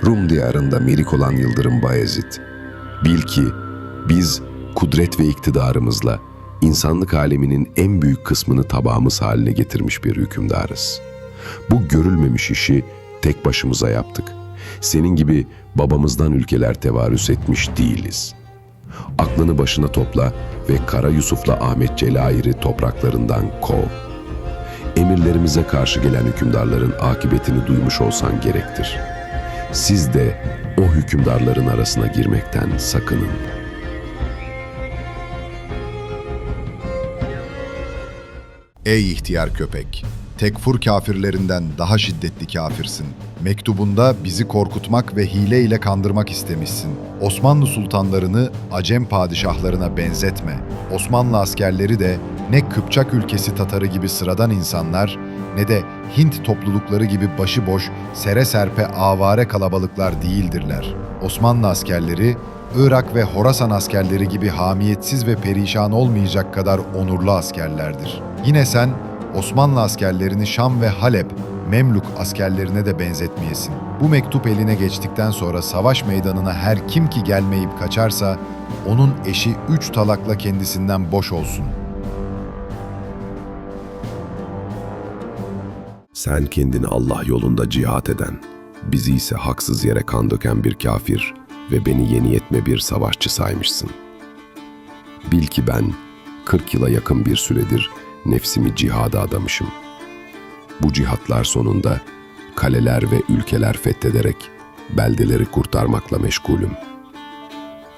Rum diyarında melik olan Yıldırım Bayezid, bil ki biz kudret ve iktidarımızla insanlık aleminin en büyük kısmını tabağımız haline getirmiş bir hükümdarız. Bu görülmemiş işi tek başımıza yaptık. Senin gibi babamızdan ülkeler tevarüs etmiş değiliz. Aklını başına topla ve Kara Yusuf'la Ahmet Celair'i topraklarından kov. Emirlerimize karşı gelen hükümdarların akıbetini duymuş olsan gerektir. Siz de o hükümdarların arasına girmekten sakının. Ey ihtiyar köpek! Tekfur kafirlerinden daha şiddetli kafirsin. Mektubunda bizi korkutmak ve hile ile kandırmak istemişsin. Osmanlı sultanlarını Acem padişahlarına benzetme. Osmanlı askerleri de ne Kıpçak ülkesi Tatarı gibi sıradan insanlar, ne de Hint toplulukları gibi başıboş, sere serpe avare kalabalıklar değildirler. Osmanlı askerleri, Irak ve Horasan askerleri gibi hamiyetsiz ve perişan olmayacak kadar onurlu askerlerdir. Yine sen, Osmanlı askerlerini Şam ve Halep, Memluk askerlerine de benzetmeyesin. Bu mektup eline geçtikten sonra savaş meydanına her kim ki gelmeyip kaçarsa, onun eşi 3 talakla kendisinden boş olsun. Sen kendini Allah yolunda cihat eden, bizi ise haksız yere kan döken bir kafir ve beni yeni yetme bir savaşçı saymışsın. Bil ki ben 40 yıla yakın bir süredir nefsimi cihada adamışım. Bu cihatlar sonunda kaleler ve ülkeler fethederek beldeleri kurtarmakla meşgulüm.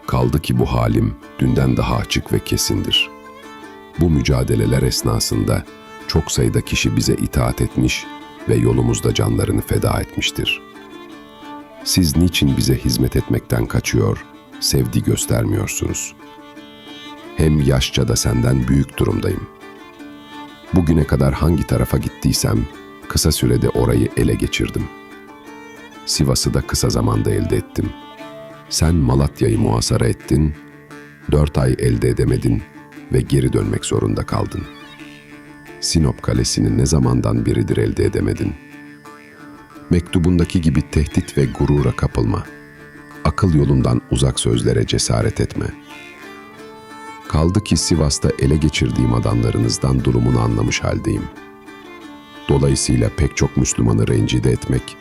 Kaldı ki bu halim dünden daha açık ve kesindir. Bu mücadeleler esnasında çok sayıda kişi bize itaat etmiş ve yolumuzda canlarını feda etmiştir. Siz niçin bize hizmet etmekten kaçıyor, sevgi göstermiyorsunuz? Hem yaşça da senden büyük durumdayım. Bugüne kadar hangi tarafa gittiysem kısa sürede orayı ele geçirdim. Sivas'ı da kısa zamanda elde ettim. Sen Malatya'yı muhasara ettin, 4 ay elde edemedin ve geri dönmek zorunda kaldın. Sinop Kalesi'ni ne zamandan beridir elde edemedin? Mektubundaki gibi tehdit ve gurura kapılma. Akıl yolundan uzak sözlere cesaret etme. Kaldı ki Sivas'ta ele geçirdiğim adamlarınızdan durumunu anlamış haldeyim. Dolayısıyla pek çok Müslümanı rencide etmek,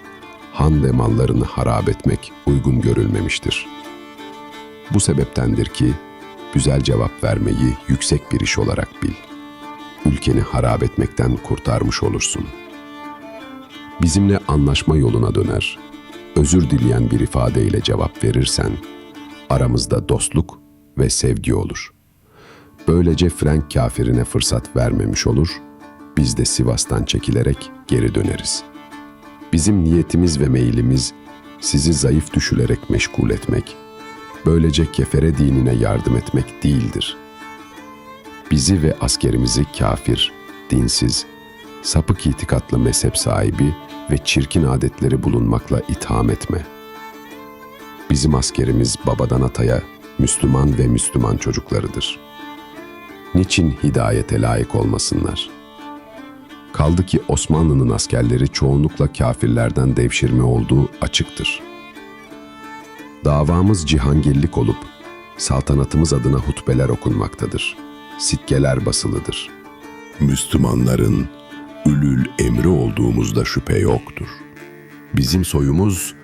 han ve mallarını harap etmek uygun görülmemiştir. Bu sebeptendir ki güzel cevap vermeyi yüksek bir iş olarak bil. Ülkeni harap etmekten kurtarmış olursun. Bizimle anlaşma yoluna döner, özür dileyen bir ifadeyle cevap verirsen, aramızda dostluk ve sevgi olur. Böylece Frank kafirine fırsat vermemiş olur, biz de Sivas'tan çekilerek geri döneriz. Bizim niyetimiz ve meylimiz sizi zayıf düşülerek meşgul etmek, böylece kefere dinine yardım etmek değildir. Bizi ve askerimizi kafir, dinsiz, sapık itikatlı mezhep sahibi ve çirkin adetleri bulunmakla itham etme. Bizim askerimiz babadan ataya Müslüman ve Müslüman çocuklarıdır. Niçin hidayete layık olmasınlar? Kaldı ki Osmanlı'nın askerleri çoğunlukla kafirlerden devşirme olduğu açıktır. Davamız cihangirlik olup, saltanatımız adına hutbeler okunmaktadır. Sikkeler basılıdır. Müslümanların ülül emri olduğumuzda şüphe yoktur. Bizim soyumuz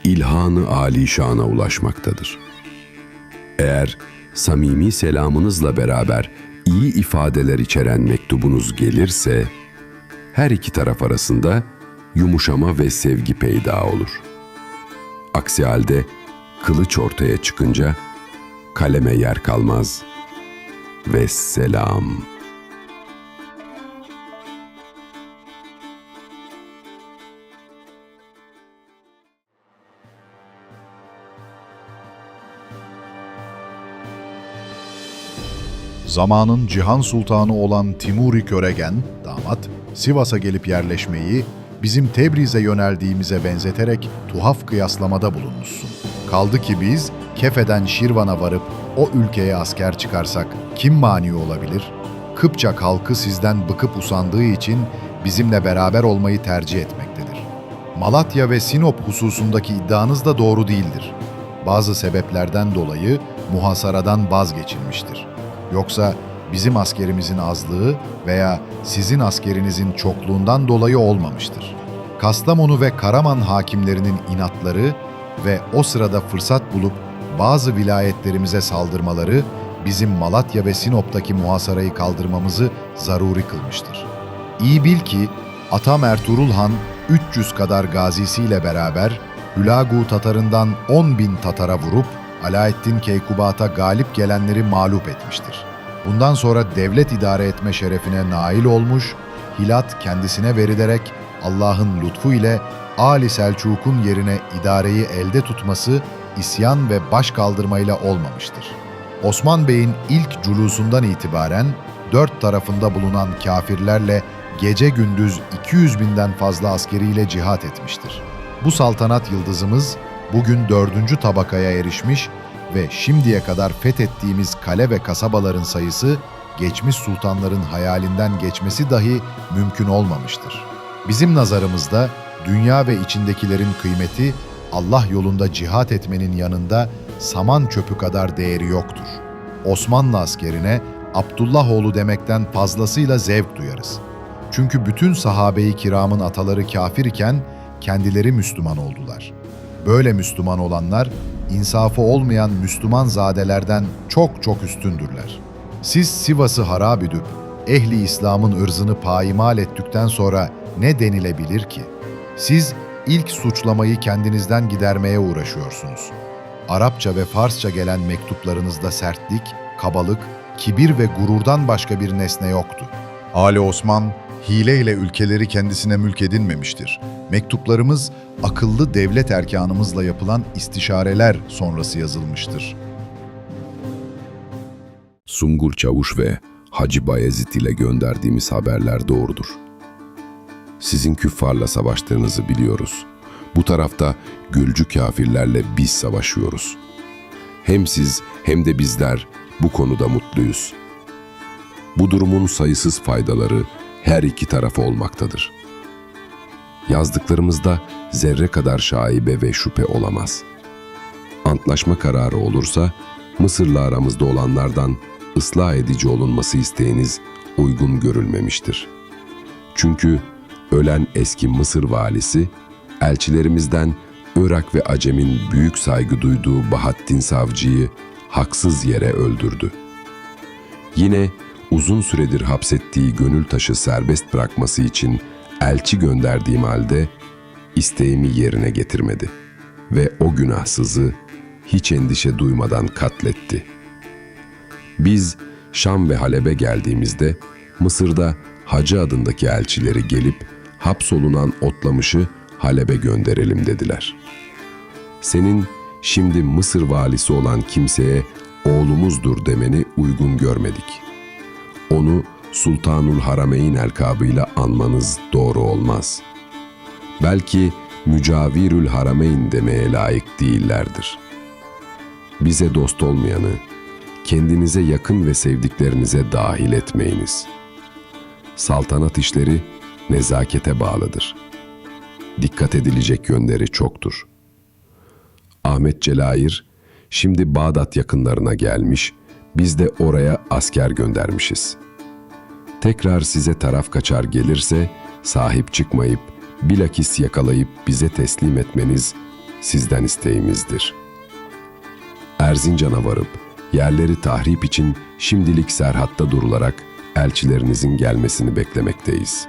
ilhanı alişana ulaşmaktadır. Eğer samimi selamınızla beraber iyi ifadeler içeren mektubunuz gelirse, her iki taraf arasında yumuşama ve sevgi peyda olur. Aksi halde kılıç ortaya çıkınca kaleme yer kalmaz. Vesselam. Zamanın Cihan Sultanı olan Timuri Köregen, damat, Sivas'a gelip yerleşmeyi bizim Tebriz'e yöneldiğimize benzeterek tuhaf kıyaslamada bulunmuşsun. Kaldı ki biz Kefe'den Şirvan'a varıp o ülkeye asker çıkarsak kim mani olabilir? Kıpçak halkı sizden bıkıp usandığı için bizimle beraber olmayı tercih etmektedir. Malatya ve Sinop hususundaki iddianız da doğru değildir. Bazı sebeplerden dolayı muhasaradan vazgeçilmiştir. Yoksa bizim askerimizin azlığı veya sizin askerinizin çokluğundan dolayı olmamıştır. Kastamonu ve Karaman hakimlerinin inatları ve o sırada fırsat bulup bazı vilayetlerimize saldırmaları bizim Malatya ve Sinop'taki muhasarayı kaldırmamızı zaruri kılmıştır. İyi bil ki Atam Ertuğrul Han 300 kadar gazisiyle beraber Hülagu Tatarından 10.000 Tatara vurup Alaeddin Keykubat'a galip gelenleri mağlup etmiştir. Bundan sonra devlet idare etme şerefine nail olmuş, hilat kendisine verilerek Allah'ın lütfu ile Ali Selçuk'un yerine idareyi elde tutması isyan ve başkaldırmayla olmamıştır. Osman Bey'in ilk culusundan itibaren dört tarafında bulunan kâfirlerle gece gündüz 200.000'den fazla askeriyle cihat etmiştir. Bu saltanat yıldızımız bugün 4. tabakaya erişmiş ve şimdiye kadar fethettiğimiz kale ve kasabaların sayısı geçmiş sultanların hayalinden geçmesi dahi mümkün olmamıştır. Bizim nazarımızda dünya ve içindekilerin kıymeti Allah yolunda cihat etmenin yanında saman çöpü kadar değeri yoktur. Osmanlı askerine Abdullahoğlu demekten fazlasıyla zevk duyarız. Çünkü bütün sahabe-i kiramın ataları kafir iken kendileri Müslüman oldular. Böyle Müslüman olanlar insafı olmayan Müslüman zadelerden çok çok üstündürler. Siz Sivas'ı harap edip ehli İslam'ın ırzını payimal ettikten sonra ne denilebilir ki? Siz ilk suçlamayı kendinizden gidermeye uğraşıyorsunuz. Arapça ve Farsça gelen mektuplarınızda sertlik, kabalık, kibir ve gururdan başka bir nesne yoktu. Ali Osman, hileyle ülkeleri kendisine mülk edinmemiştir. Mektuplarımız, akıllı devlet erkanımızla yapılan istişareler sonrası yazılmıştır. Sungur Çavuş ve Hacı Bayezid ile gönderdiğimiz haberler doğrudur. Sizin küffarla savaştığınızı biliyoruz. Bu tarafta Gülcü kafirlerle biz savaşıyoruz. Hem siz hem de bizler bu konuda mutluyuz. Bu durumun sayısız faydaları her iki tarafa olmaktadır. Yazdıklarımızda zerre kadar şaibe ve şüphe olamaz. Antlaşma kararı olursa Mısır'la aramızda olanlardan ıslah edici olunması isteğiniz uygun görülmemiştir. Çünkü ölen eski Mısır valisi, elçilerimizden Irak ve Acem'in büyük saygı duyduğu Bahattin Savcı'yı haksız yere öldürdü. Yine uzun süredir hapsettiği Gönültaş'ı serbest bırakması için elçi gönderdiğim halde isteğimi yerine getirmedi ve o günahsızı hiç endişe duymadan katletti. Biz Şam ve Halep'e geldiğimizde Mısır'da Hacı adındaki elçileri gelip hapsolunan Otlamış'ı Halep'e gönderelim dediler. Senin şimdi Mısır valisi olan kimseye oğlumuzdur demeni uygun görmedik. Onu Sultanul Harameyn elkabıyla anmanız doğru olmaz. Belki Mücavirül Harameyn demeye layık değillerdir. Bize dost olmayanı, kendinize yakın ve sevdiklerinize dahil etmeyiniz. Saltanat işleri nezakete bağlıdır. Dikkat edilecek yönleri çoktur. Ahmet Celayir şimdi Bağdat yakınlarına gelmiş, biz de oraya asker göndermişiz. Tekrar size taraf kaçar gelirse sahip çıkmayıp bilakis yakalayıp bize teslim etmeniz sizden isteğimizdir. Erzincan'a varıp yerleri tahrip için şimdilik serhatta durularak elçilerinizin gelmesini beklemekteyiz.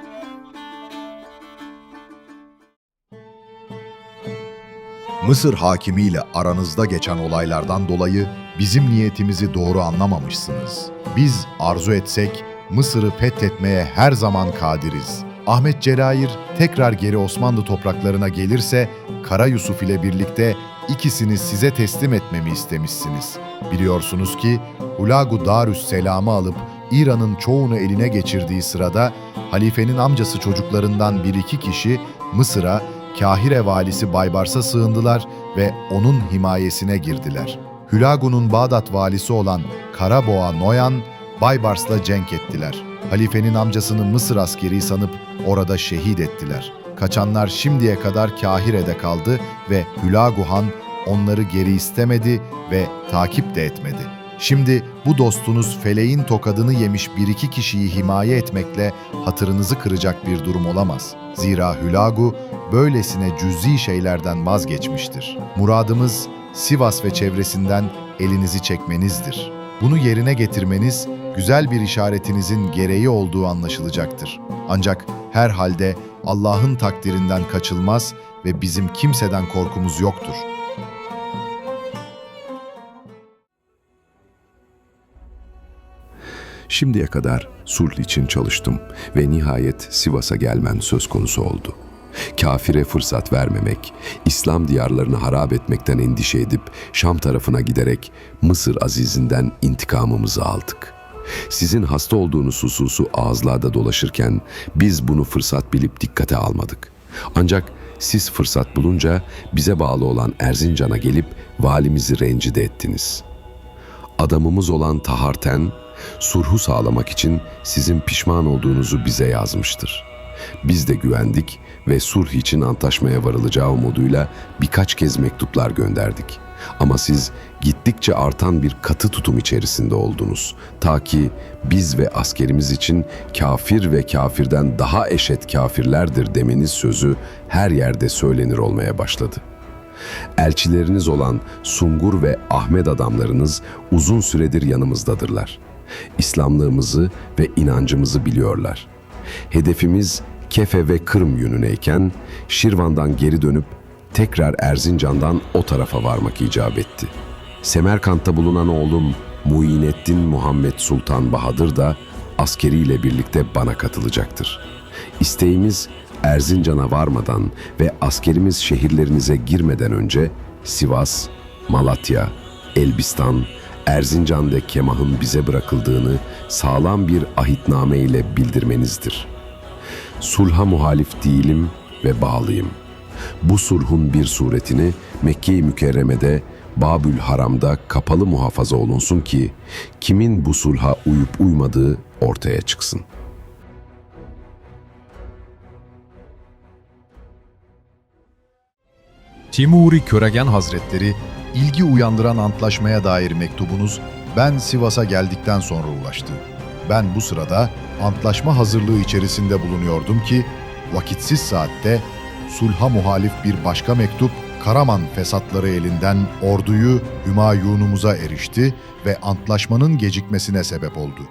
Mısır hakimiyle aranızda geçen olaylardan dolayı bizim niyetimizi doğru anlamamışsınız. Biz arzu etsek Mısır'ı fethetmeye her zaman kadiriz. Ahmet Celayir tekrar geri Osmanlı topraklarına gelirse Kara Yusuf ile birlikte ikisini size teslim etmemi istemişsiniz. Biliyorsunuz ki Hulagu Darüsselam'ı alıp İran'ın çoğunu eline geçirdiği sırada halifenin amcası çocuklarından bir iki kişi Mısır'a, Kahire valisi Baybars'a sığındılar ve onun himayesine girdiler. Hülagu'nun Bağdat valisi olan Karaboğa Noyan, Baybars'la cenk ettiler. Halifenin amcasını Mısır askeri sanıp orada şehit ettiler. Kaçanlar şimdiye kadar Kahire'de kaldı ve Hülagu Han onları geri istemedi ve takip de etmedi. Şimdi bu dostunuz feleğin tokadını yemiş bir iki kişiyi himaye etmekle hatırınızı kıracak bir durum olamaz. Zira Hülagu böylesine cüz'i şeylerden vazgeçmiştir. Muradımız Sivas ve çevresinden elinizi çekmenizdir. Bunu yerine getirmeniz güzel bir işaretinizin gereği olduğu anlaşılacaktır. Ancak her halde Allah'ın takdirinden kaçılmaz ve bizim kimseden korkumuz yoktur. Şimdiye kadar sulh için çalıştım ve nihayet Sivas'a gelmen söz konusu oldu. Kafire fırsat vermemek, İslam diyarlarını harap etmekten endişe edip Şam tarafına giderek Mısır azizinden intikamımızı aldık. Sizin hasta olduğunuz hususu ağızlarda dolaşırken biz bunu fırsat bilip dikkate almadık. Ancak siz fırsat bulunca bize bağlı olan Erzincan'a gelip valimizi rencide ettiniz. Adamımız olan Taharten, sulhu sağlamak için sizin pişman olduğunuzu bize yazmıştır. Biz de güvendik ve sulh için antlaşmaya varılacağı umuduyla birkaç kez mektuplar gönderdik. Ama siz gittikçe artan bir katı tutum içerisinde oldunuz. Ta ki biz ve askerimiz için kafir ve kafirden daha eşit kafirlerdir demeniz sözü her yerde söylenir olmaya başladı. Elçileriniz olan Sungur ve Ahmet adamlarınız uzun süredir yanımızdadırlar. İslamlığımızı ve inancımızı biliyorlar. Hedefimiz Kefe ve Kırım yönüneyken Şirvan'dan geri dönüp tekrar Erzincan'dan o tarafa varmak icap etti. Semerkant'ta bulunan oğlum Muineddin Muhammed Sultan Bahadır da askeriyle birlikte bana katılacaktır. İsteğimiz Erzincan'a varmadan ve askerimiz şehirlerinize girmeden önce Sivas, Malatya, Elbistan, Erzincan ve Kemah'ın bize bırakıldığını sağlam bir ahitname ile bildirmenizdir. Sulha muhalif değilim ve bağlıyım. Bu sulhun bir suretini Mekke-i Mükerreme'de Babül Haram'da kapalı muhafaza olunsun ki kimin bu sulha uyup uymadığı ortaya çıksın. Timuri Köregen Hazretleri, ilgi uyandıran antlaşmaya dair mektubunuz ben Sivas'a geldikten sonra ulaştı. Ben bu sırada antlaşma hazırlığı içerisinde bulunuyordum ki vakitsiz saatte sulha muhalif bir başka mektup Karaman fesatları elinden orduyu Hümayunumuza erişti ve antlaşmanın gecikmesine sebep oldu.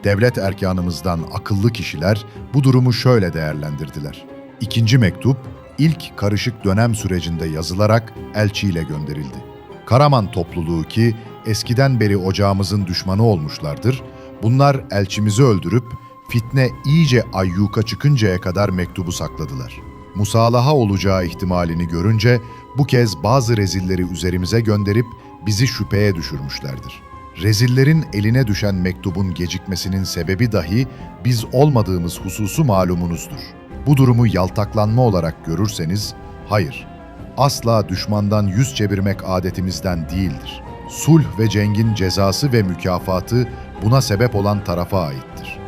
Devlet erkanımızdan akıllı kişiler bu durumu şöyle değerlendirdiler. İkinci mektup ilk karışık dönem sürecinde yazılarak elçiyle gönderildi. Karaman topluluğu ki eskiden beri ocağımızın düşmanı olmuşlardır, bunlar elçimizi öldürüp fitne iyice ayyuka çıkıncaya kadar mektubu sakladılar. Musalaha olacağı ihtimalini görünce bu kez bazı rezilleri üzerimize gönderip bizi şüpheye düşürmüşlerdir. Rezillerin eline düşen mektubun gecikmesinin sebebi dahi biz olmadığımız hususu malumunuzdur. Bu durumu yaltaklanma olarak görürseniz, hayır, asla düşmandan yüz çevirmek adetimizden değildir. Sulh ve cengin cezası ve mükafatı buna sebep olan tarafa aittir.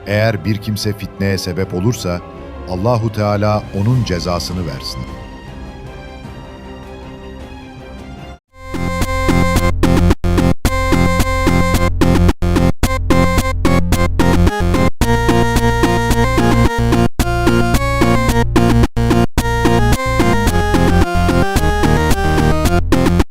Eğer bir kimse fitneye sebep olursa, Allahu Teala onun cezasını versin.